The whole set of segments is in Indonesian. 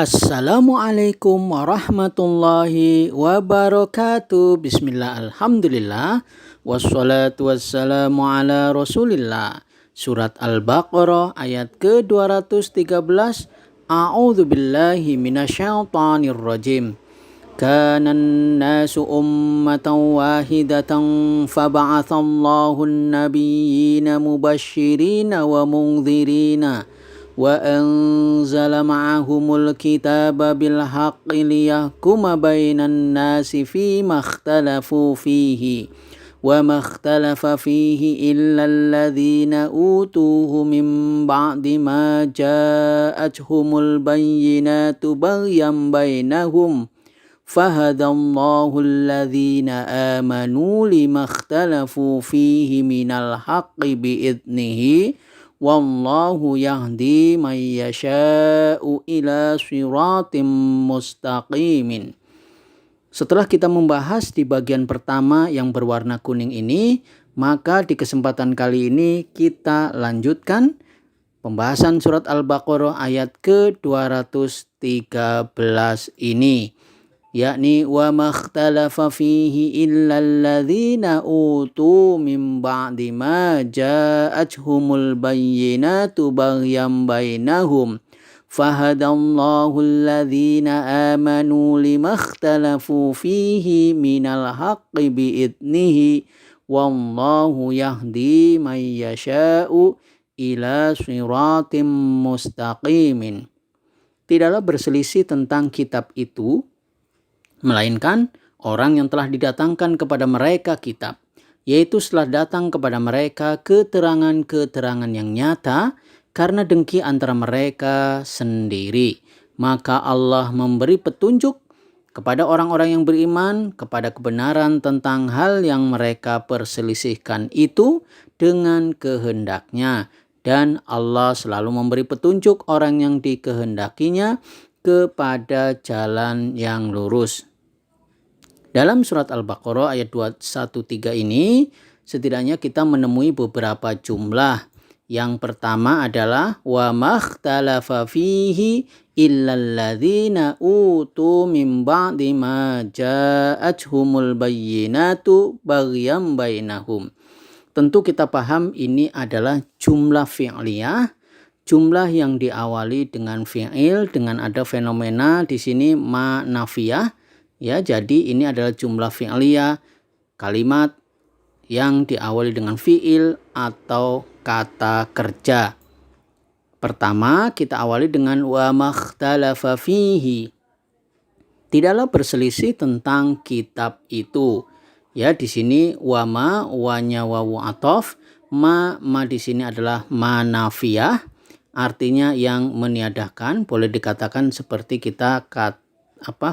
Assalamualaikum warahmatullahi wabarakatuh. Bismillah, alhamdulillah, wassalatu wassalamu ala rasulillah. Surat Al-Baqarah ayat ke-213. A'udzu billahi minasyaitonir rajim. Kanan nasu ummatan wahidatan faba'athallahu an-nabiyyina mubashshirina wa mundzirina وأنزل معهم الكتاب بالحق ليحكم بين الناس فيما اختلفوا فيه وما اختلف فيه إلا الذين أوتوه من بعد ما جاءتهم البينات بغيا بينهم فهدى الله الذين آمنوا لما اختلفوا فيه من الحق بإذنه Wallahu yahdi man yasha'u ila siratim mustaqimin. Setelah kita membahas di bagian pertama yang berwarna kuning ini, maka di kesempatan kali ini kita lanjutkan pembahasan surat Al-Baqarah ayat ke-213 ini, yakni wa makhtalafa fihi illa alladzina utu min ba'di ma ja'atuhumul bayyinatu baghyan bainahum fahadallahu alladzina amanu limakhtalafu fihi minal haqqi bi'idnihi wallahu yahdi man yasha'u ila siratim mustaqimin. Tidaklah berselisih tentang kitab itu melainkan orang yang telah didatangkan kepada mereka kitab, yaitu setelah datang kepada mereka keterangan-keterangan yang nyata karena dengki antara mereka sendiri. Maka Allah memberi petunjuk kepada orang-orang yang beriman kepada kebenaran tentang hal yang mereka perselisihkan itu dengan kehendaknya. Dan Allah selalu memberi petunjuk orang yang dikehendakinya kepada jalan yang lurus. Dalam surat Al-Baqarah ayat 213 ini setidaknya kita menemui beberapa jumlah. Yang pertama adalah wa makhtalafa fihi illal ladzina utu min ba'di ma ja'atuhumul bayyinatu baghyan bainahum. Tentu kita paham ini adalah jumlah fi'liyah, jumlah yang diawali dengan fi'il dengan ada fenomena di sini ma nafiyah. Ya, jadi ini adalah jumlah fi'liyah, kalimat yang diawali dengan fi'il atau kata kerja. Pertama, kita awali dengan wa makhtalafa fihi. Tidaklah berselisih tentang kitab itu. Ya, di sini wanya wawu atof, ma di sini adalah manafiyah, artinya yang meniadakan, boleh dikatakan seperti kita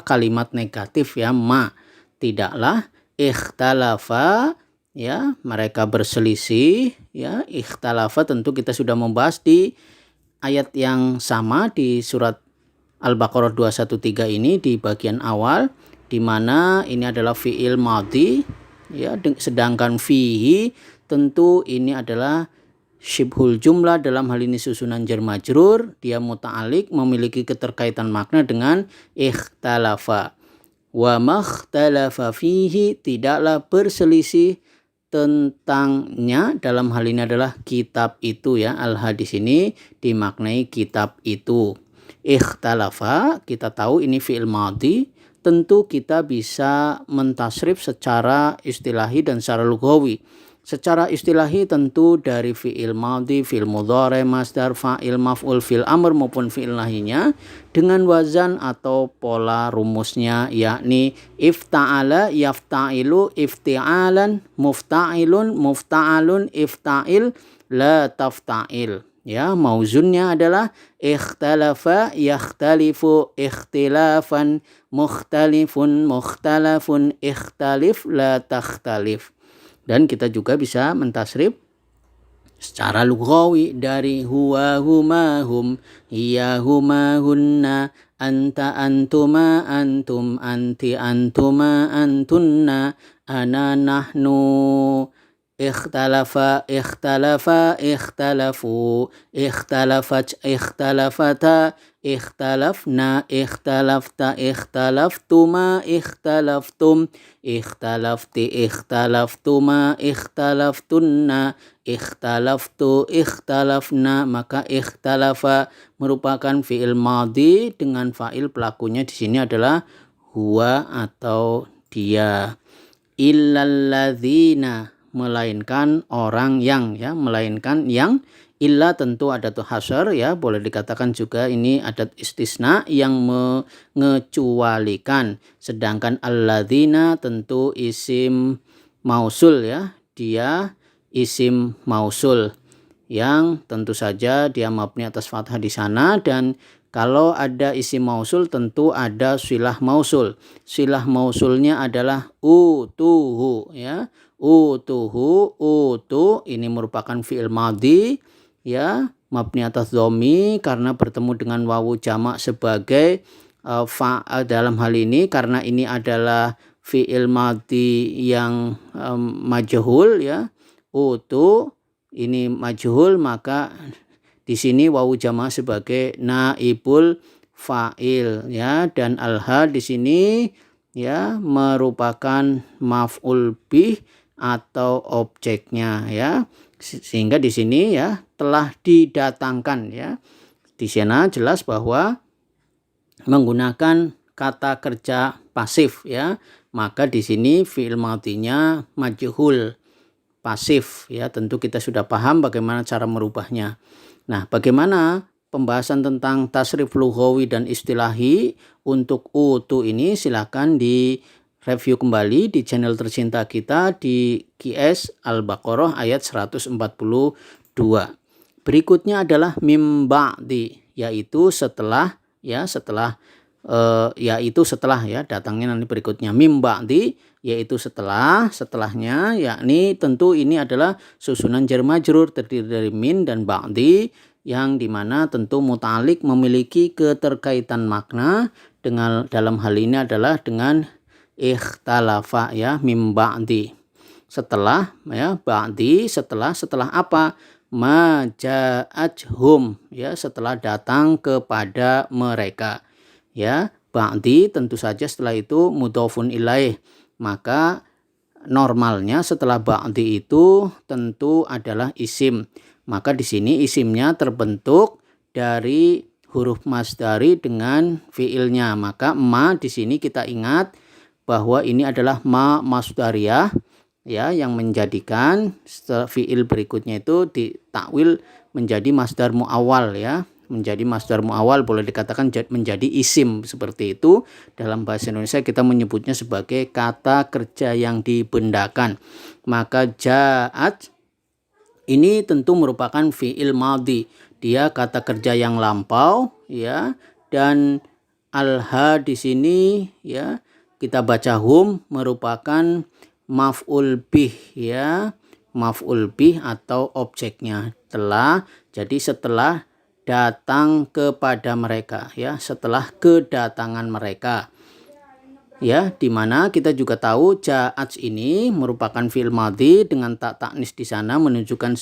kalimat negatif ya, ma. Tidaklah, ikhtalafa ya, mereka berselisih ya. Ikhtalafa tentu kita sudah membahas di ayat yang sama di surat Al-Baqarah 213 ini di bagian awal, di mana ini adalah fi'il madhi ya, sedangkan fihi tentu ini adalah syibhul jumlah, dalam hal ini susunan jar majrur, dia muta'alik, memiliki keterkaitan makna dengan ikhtalafa. Wa makhtalafa fihi, tidaklah berselisih tentangnya, dalam hal ini adalah kitab itu ya. Al-hadis ini dimaknai kitab itu. Ikhtalafa kita tahu ini fi'il madhi, tentu kita bisa mentasrif secara istilahi dan secara lughawi. Secara istilahi tentu dari fi'il madhi, fi'il mudhari, masdar, fa'il, maf'ul, fi'il amr maupun fi'il nahinya dengan wazan atau pola rumusnya, yakni ifta'ala, yafta'ilu, ifti'alan, mufta'ilun, mufta'alun, ifta'il, la tafta'il. Ya, mauzunnya adalah ikhtalafa, yakhtalifu, ikhtilafan, mukhtalifun, mukhtalafun, ikhtalif, la takhtalif. Dan kita juga bisa mentasrif secara lughawi dari huwa huma hum, hiya huma hunna, anta antuma antum, anti antuma antunna, ana nahnu. Ikhtalafa, ikhtalafa, ikhtalafu, ikhtalafat, ikhtalafata, ikhtalafna, ikhtalafta, ikhtalaftuma, ikhtalaftum, ikhtalafti, ikhtalaftuma, ikhtalaftunna, ikhtalaftu, ikhtalafna. Maka ikhtalafa merupakan fi'il madhi dengan fa'il pelakunya di sini adalah huwa atau dia. Illalladzina, melainkan orang yang, ya, melainkan yang. Illa tentu adat hasar, ya, boleh dikatakan juga ini adat istisna yang mengecualikan. Sedangkan alladzina tentu isim mausul, ya, dia isim mausul yang tentu saja dia mabni atas fathah di sana. Dan kalau ada isim mausul tentu ada silah mausul. Silah mausulnya adalah utuhu, ya. Utuhu, utu ini merupakan fi'il madhi, ya, mabni atas dhammi karena bertemu dengan wawu jamak sebagai fa'al dalam hal ini. Karena ini adalah fi'il madhi yang majhul, ya. Utu ini majhul, maka di sini wawu jamak sebagai naibul fa'il, ya, dan alha di sini, ya, merupakan maf'ul bih atau objeknya, ya. Sehingga di sini, ya, telah didatangkan, ya. Di sana jelas bahwa menggunakan kata kerja pasif, ya. Maka di sini fi'il madhinya majhul pasif, ya. Tentu kita sudah paham bagaimana cara merubahnya. Nah, bagaimana pembahasan tentang tasrif lughawi dan istilahi untuk utu ini? Silakan di review kembali di channel tercinta kita di QS Al-Baqarah ayat 142. Berikutnya adalah mim ba'di, yaitu setelah, ya, yaitu setelah, ya, datangnya nanti berikutnya mim ba'di, yaitu setelahnya, yakni tentu ini adalah susunan jar majrur terdiri dari min dan ba'di, yang dimana tentu muta'alliq memiliki keterkaitan makna dengan, dalam hal ini adalah dengan ikhtalafa, ya, mim ba'di. Setelah, ya, ba'di setelah apa? Ma ja'athum, ya, setelah datang kepada mereka, ya. Ba'di tentu saja setelah itu mudhofun ilaih. Maka normalnya setelah ba'di itu tentu adalah isim. Maka di sini isimnya terbentuk dari huruf masdari dengan fiilnya. Maka ma di sini kita ingat bahwa ini adalah ma masdariyah, ya, yang menjadikan fiil berikutnya itu ditakwil menjadi masdar muawwal, ya. Menjadi masdar muawwal, boleh dikatakan menjadi isim, seperti itu. Dalam bahasa Indonesia kita menyebutnya sebagai kata kerja yang dibendakan. Maka ja'at ini tentu merupakan fi'il madhi, dia kata kerja yang lampau, ya. Dan alha di sini, ya, kita baca hum merupakan maf'ul bih, ya, maf'ul bih atau objeknya telah. Jadi setelah datang kepada mereka, ya, setelah kedatangan mereka, ya, dimana kita juga tahu ja'at ini merupakan fi'il madhi dengan tak taknis di sana menunjukkan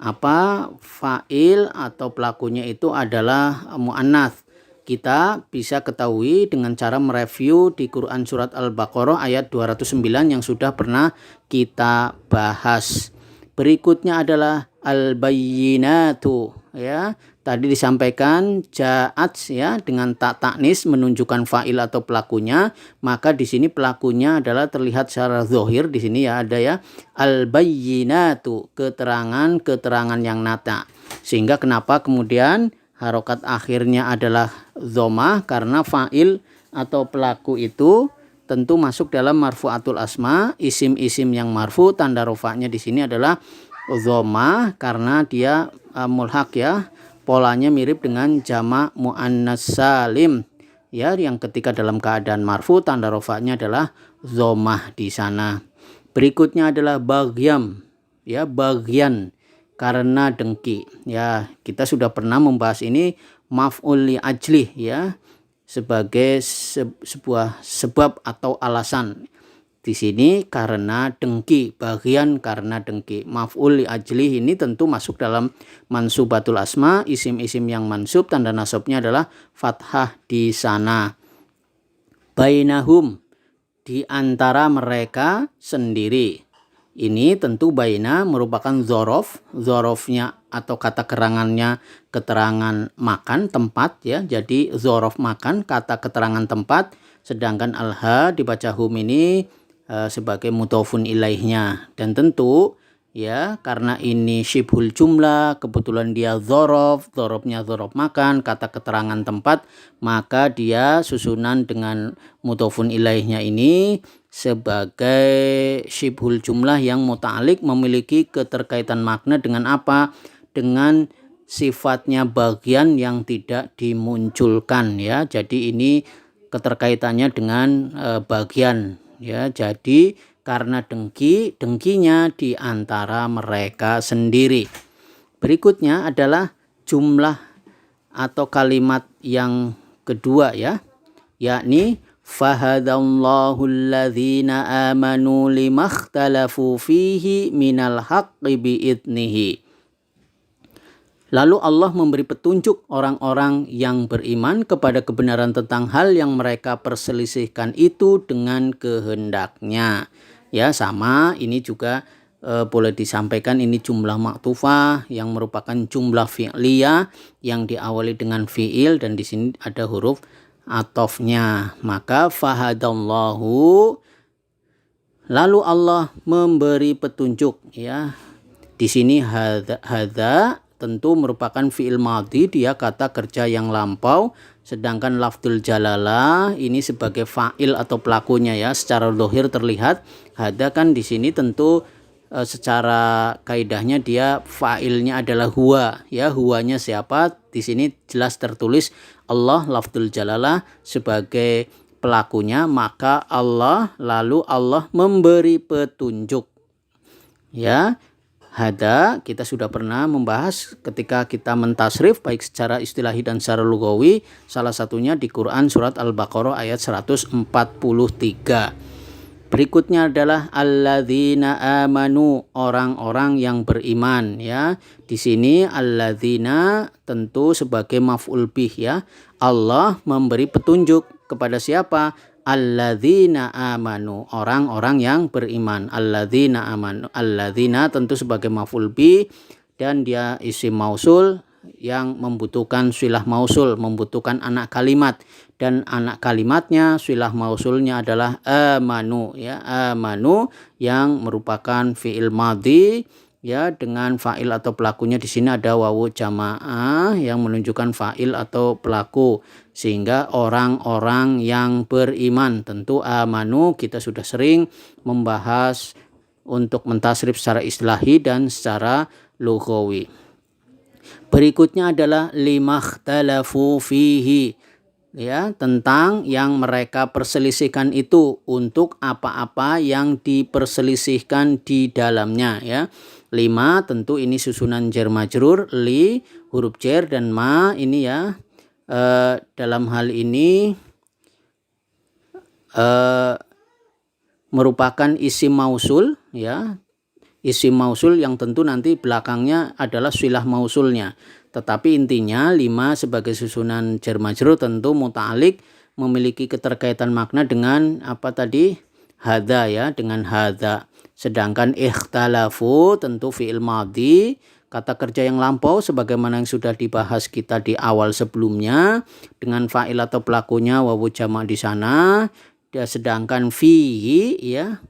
apa? Fa'il atau pelakunya itu adalah muannats. Kita bisa ketahui dengan cara mereview di Quran surat Al-Baqarah ayat 209 yang sudah pernah kita bahas. Berikutnya adalah al-bayyinatu, ya. Tadi disampaikan ja'at, ya, dengan tak taknis menunjukkan fa'il atau pelakunya. Maka di sini pelakunya adalah terlihat secara zahir di sini, ya, ada, ya, al-bayyinatu, keterangan yang nyata. Sehingga kenapa kemudian harokat akhirnya adalah dhammah? Karena fa'il atau pelaku itu tentu masuk dalam marfu'atul asma, isim-isim yang marfu, tanda rofa'nya di sini adalah dhammah karena dia mulhaq, ya. Polanya mirip dengan jamak muannats salim, ya, yang ketika dalam keadaan marfu tanda rofa'nya adalah dhammah di sana. Berikutnya adalah bagyam, ya, bagyan karena dengki, ya. Kita sudah pernah membahas ini maf'ul li ajlih, ya, sebagai sebuah sebab atau alasan. Di sini karena dengki, bagian karena dengki. Maf'ul li ajli ini tentu masuk dalam mansubatul asma, isim-isim yang mansub, tanda nasabnya adalah fathah di sana. Bainahum, di antara mereka sendiri. Ini tentu baina merupakan dzaraf, dzarafnya atau kata keterangannya keterangan makan, tempat ya. Jadi dzaraf makan, kata keterangan tempat, sedangkan alha dibaca hum ini sebagai mudhofun ilaihnya. Dan tentu ya karena ini syibhul jumlah, kebetulan dia dzarafnya dzaraf makan, kata keterangan tempat, maka dia susunan dengan mudhofun ilaihnya ini sebagai syibhul jumlah yang muta'alliq, memiliki keterkaitan makna dengan apa? Dengan sifatnya bagian yang tidak dimunculkan ya. Jadi ini keterkaitannya dengan bagian ya. Jadi karena dengkinya di antara mereka sendiri. Berikutnya adalah jumlah atau kalimat yang kedua ya, yakni fahadallahu alladhina amanu limakhtalafu fihi minal haqqi bi'idnihi. Lalu Allah memberi petunjuk orang-orang yang beriman kepada kebenaran tentang hal yang mereka perselisihkan itu dengan kehendaknya. Ya sama, ini juga boleh disampaikan ini jumlah maktufah yang merupakan jumlah fi'liyah yang diawali dengan fi'il dan di sini ada huruf atofnya. Maka fahadallahu, lalu Allah memberi petunjuk ya. Di sini hadza tentu merupakan fi'il madhi, dia kata kerja yang lampau, sedangkan lafdzul jalalah ini sebagai fa'il atau pelakunya ya. Secara zahir terlihat hadza kan di sini tentu secara kaidahnya dia fa'ilnya adalah huwa ya. Huwanya siapa? Di sini jelas tertulis Allah, lafdzul jalalah sebagai pelakunya, maka Allah, lalu Allah memberi petunjuk ya. Hada kita sudah pernah membahas ketika kita mentasrif baik secara istilahi dan secara lugawi, salah satunya di Quran surat Al-Baqarah ayat 143. Berikutnya adalah alladzina amanu, orang-orang yang beriman ya. Di sini alladzina tentu sebagai maf'ul bih ya. Allah memberi petunjuk kepada siapa? Alladzina amanu, orang-orang yang beriman. Alladzina amanu, alladzina tentu sebagai maf'ul bi dan dia isim mausul yang membutuhkan silah mausul, membutuhkan anak kalimat, dan anak kalimatnya silah mausulnya adalah amanu ya. Amanu yang merupakan fi'il madhi ya, dengan fa'il atau pelakunya di sini ada wawu jamaah yang menunjukkan fa'il atau pelaku, sehingga orang-orang yang beriman. Tentu amanu kita sudah sering membahas untuk mentasrif secara istilahi dan secara lughawi. Berikutnya adalah limakhtalafu fihi ya, tentang yang mereka perselisihkan itu, untuk apa-apa yang diperselisihkan di dalamnya ya. Lima tentu ini susunan jar majrur, li huruf jar dan ma ini ya. Dalam hal ini merupakan isim mausul ya. Isim mausul yang tentu nanti belakangnya adalah silah mausulnya. Tetapi intinya lima sebagai susunan jar majrur tentu muta'alliq, memiliki keterkaitan makna dengan apa tadi? Hadza ya, dengan hadza. Sedangkan ikhtalafu tentu fi'il madhi, kata kerja yang lampau sebagaimana yang sudah dibahas kita di awal sebelumnya, dengan fa'il atau pelakunya wawu jama' di sana. Sedangkan fihi ya,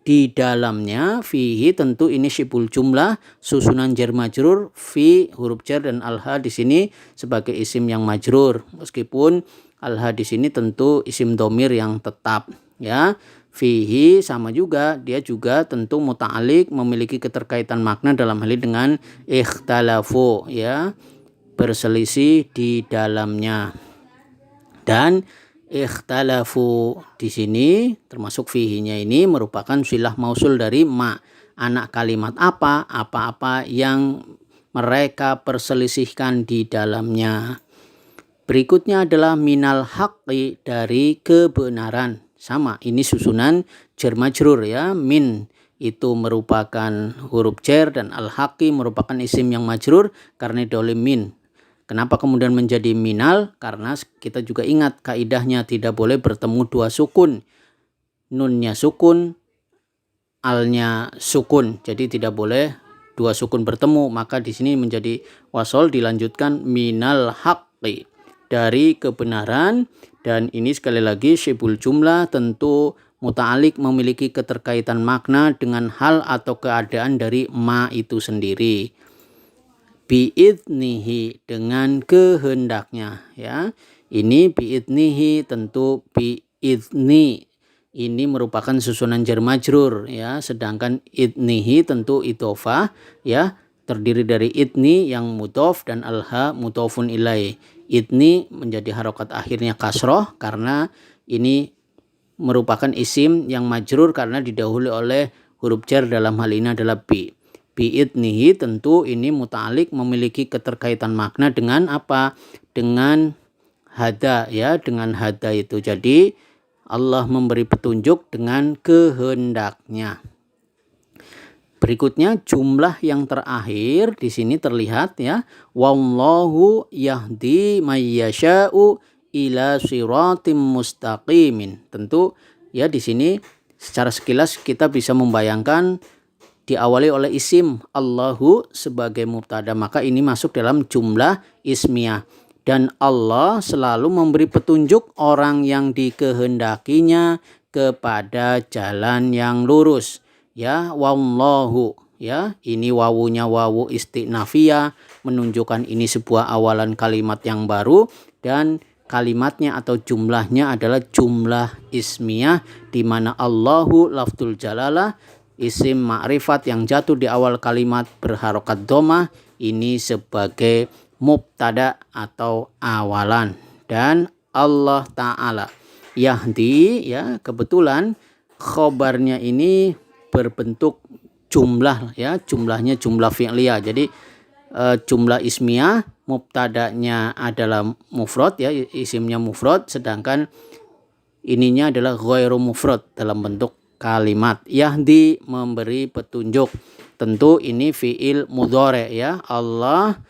di dalamnya, fihi tentu ini syibhul jumlah, susunan jar majrur, fi huruf jar dan alha di sini sebagai isim yang majrur, meskipun alha di sini tentu isim domir yang tetap ya. Fihi sama juga, dia juga tentu muta'alliq, memiliki keterkaitan makna dalam hal ini dengan ikhtalafu ya, berselisih di dalamnya. Dan ikhtalafu di sini termasuk fihinya ini merupakan silah mausul dari ma. Anak kalimat apa? Apa-apa yang mereka perselisihkan di dalamnya. Berikutnya adalah minal haqqi, dari kebenaran sama, ini susunan jar majrur ya. Min itu merupakan huruf jar dan al-haqqi merupakan isim yang majrur karena didahului min. Kenapa kemudian menjadi minal? Karena kita juga ingat kaidahnya tidak boleh bertemu dua sukun. Nunnya sukun, alnya sukun. Jadi tidak boleh dua sukun bertemu. Maka di sini menjadi wasol dilanjutkan minal haqqi, dari kebenaran. Dan ini sekali lagi syibul jumlah, tentu muta'alik memiliki keterkaitan makna dengan hal atau keadaan dari ma itu sendiri. Bi'idnihi, dengan kehendaknya ya. Ini bi'idnihi, tentu bi'idni ini merupakan susunan jar majrur ya, sedangkan idnihi tentu idhofah ya, terdiri dari idni yang mudhof dan alha mudhofun ilaih. Idni menjadi harokat akhirnya kasroh karena ini merupakan isim yang majrur karena didahului oleh huruf jar, dalam hal ini adalah bi. Bi'idnihi tentu ini muta'alik memiliki keterkaitan makna dengan apa? Dengan hada ya, dengan hada itu. Jadi Allah memberi petunjuk dengan kehendaknya. Berikutnya jumlah yang terakhir di sini terlihat ya, wallahu yahdi mayyasha'u ila siratim mustaqimin. Tentu ya di sini secara sekilas kita bisa membayangkan diawali oleh isim Allahu sebagai mubtada, maka ini masuk dalam jumlah ismiyah. Dan Allah selalu memberi petunjuk orang yang dikehendakinya kepada jalan yang lurus. Ya, wallahu ya, ini wawunya wawu istinafiyah, menunjukkan ini sebuah awalan kalimat yang baru, dan kalimatnya atau jumlahnya adalah jumlah ismiyah, di mana Allahu lafdzul jalalah, isim ma'rifat yang jatuh di awal kalimat berharokat dhammah, ini sebagai mubtada atau awalan. Dan Allah Ta'ala yahdi ya, kebetulan khobarnya ini berbentuk jumlah ya, jumlahnya jumlah fi'liyah. Jadi jumlah ismiyah, mubtadanya adalah mufrad ya, isimnya mufrad, sedangkan ininya adalah ghairu mufrad dalam bentuk kalimat. Yahdi memberi petunjuk, tentu ini fi'il mudhari ya, Allah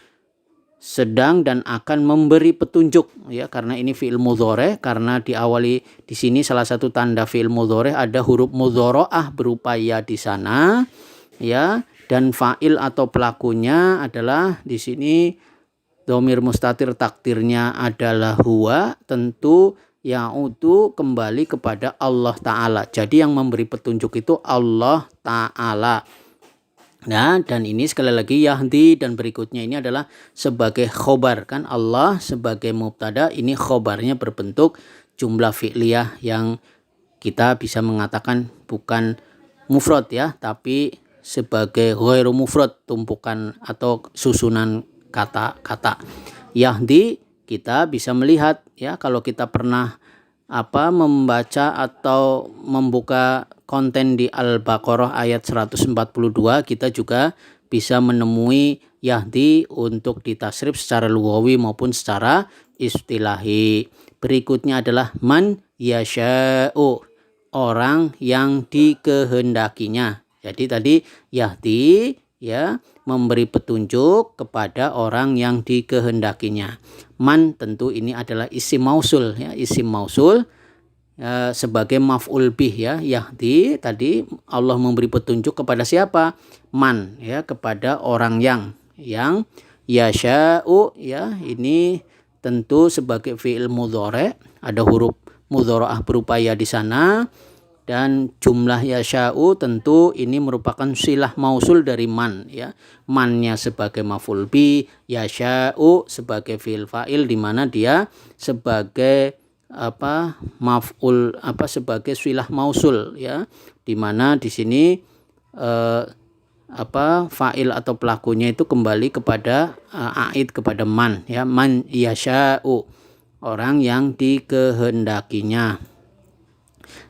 sedang dan akan memberi petunjuk ya, karena ini fi'il mudhari, karena diawali di sini salah satu tanda fi'il mudhari ada huruf mudharaah berupa ya di sana ya, dan fa'il atau pelakunya adalah di sini dhamir mustatir, takdirnya adalah huwa, tentu ya'udu kembali kepada Allah Ta'ala. Jadi yang memberi petunjuk itu Allah Ta'ala. Nah, dan ini sekali lagi yahdi, dan berikutnya ini adalah sebagai khobar kan, Allah sebagai mubtada, ini khobarnya berbentuk jumlah fi'liyah yang kita bisa mengatakan bukan mufrad ya, tapi sebagai ghairu mufrad, tumpukan atau susunan kata-kata. Yahdi kita bisa melihat ya, kalau kita pernah membaca atau membuka konten di Al-Baqarah ayat 142, kita juga bisa menemui yahdi untuk ditasrif secara lughawi maupun secara istilahi. Berikutnya adalah man yasha'u, orang yang dikehendakinya. Jadi tadi yahdi ya, memberi petunjuk kepada orang yang dikehendakinya. Man tentu ini adalah isim mausul ya, isim mausul sebagai maf'ul bih ya. Yahdi tadi Allah memberi petunjuk kepada siapa? Man ya, kepada orang yang yasha'u ya, ini tentu sebagai fi'il mudhari, ada huruf mudharaah berupa ya di sana, dan jumlah yasha'u tentu ini merupakan silah mausul dari man ya. Mannya sebagai maf'ul bi, yasha'u sebagai fi'il fa'il, di mana dia sebagai maf'ul sebagai silah mausul ya, di mana di sini fa'il atau pelakunya itu kembali kepada aid kepada man ya, man yasha'u, orang yang dikehendakinya.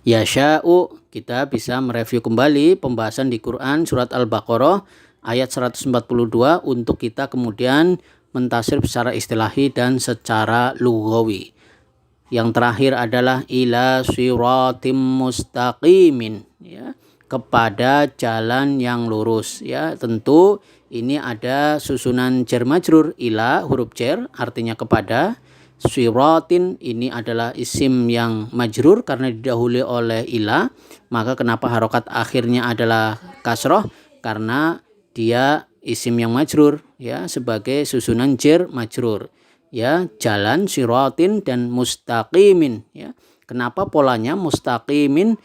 Yasha'u, kita bisa mereview kembali pembahasan di Quran surat Al-Baqarah ayat 142 untuk kita kemudian mentasrif secara istilahi dan secara lughawi. Yang terakhir adalah ila siratim mustaqimin, ya, kepada jalan yang lurus. Ya, tentu ini ada susunan jar majrur, ila huruf jar artinya kepada, siratin ini adalah isim yang majrur karena didahului oleh ila. Maka kenapa harokat akhirnya adalah kasroh? Karena dia isim yang majrur, ya, sebagai susunan jar majrur. Ya, jalan, siratin dan mustaqimin, ya. Kenapa polanya mustaqimin?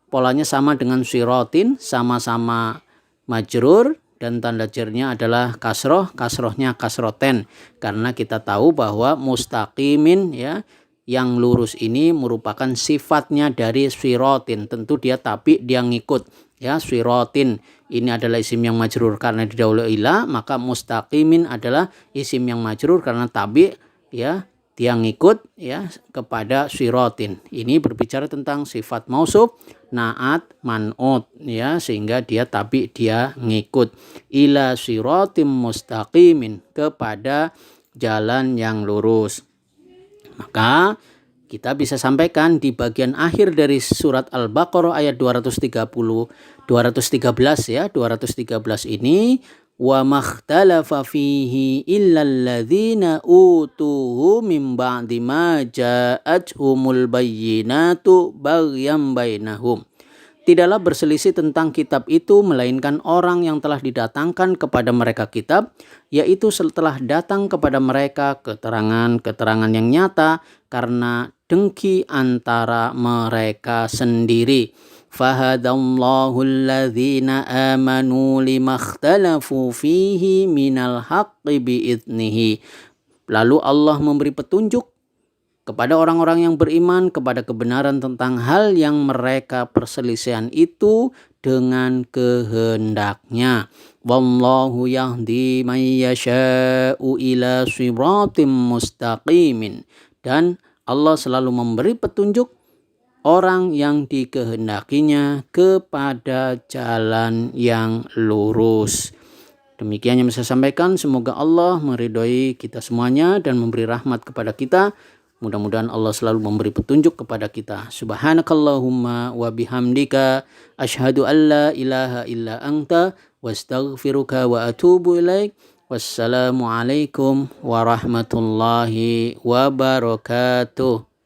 Polanya sama dengan siratin, sama-sama majrur dan tanda jarnya adalah kasroh, kasrohnya kasroten. Karena kita tahu bahwa mustaqimin, ya, yang lurus ini merupakan sifatnya dari siratin. Tentu dia tabi, dia ngikut, ya. Siratin ini adalah isim yang majrur karena didahului ila, maka mustaqimin adalah isim yang majrur karena tabi, ya, dia ngikut, ya, kepada siratin. Ini berbicara tentang sifat mausuf, naat, man'ut, ya, sehingga dia tabi, dia ngikut. Ila siratim mustaqimin, kepada jalan yang lurus. Maka kita bisa sampaikan di bagian akhir dari surat Al-Baqarah ayat 213 ya, 213 ini, wa makhtalafa fihi illal ladzina utuhu min ba'di ma ja'atuhumul bayyinatu baghyan bainahum. Tidaklah berselisih tentang kitab itu melainkan orang yang telah didatangkan kepada mereka kitab, yaitu setelah datang kepada mereka keterangan-keterangan yang nyata karena dengki antara mereka sendiri. Fahadallahu alladzina amanu limakhtalafu fihi minal haqqi bi'idnihi. Lalu Allah memberi petunjuk kepada orang-orang yang beriman kepada kebenaran tentang hal yang mereka perselisihan itu dengan kehendaknya. Wallahu yahdi may yasha'u ila siratim mustaqimin. Dan Allah selalu memberi petunjuk orang yang dikehendakinya kepada jalan yang lurus. Demikian yang bisa saya sampaikan. Semoga Allah meridhoi kita semuanya dan memberi rahmat kepada kita. Mudah-mudahan Allah selalu memberi petunjuk kepada kita. Subhanakallahumma wa bihamdika asyhadu an la ilaha illa anta wastaghfiruka wa atubu ilaik. Wassalamualaikum warahmatullahi wabarakatuh.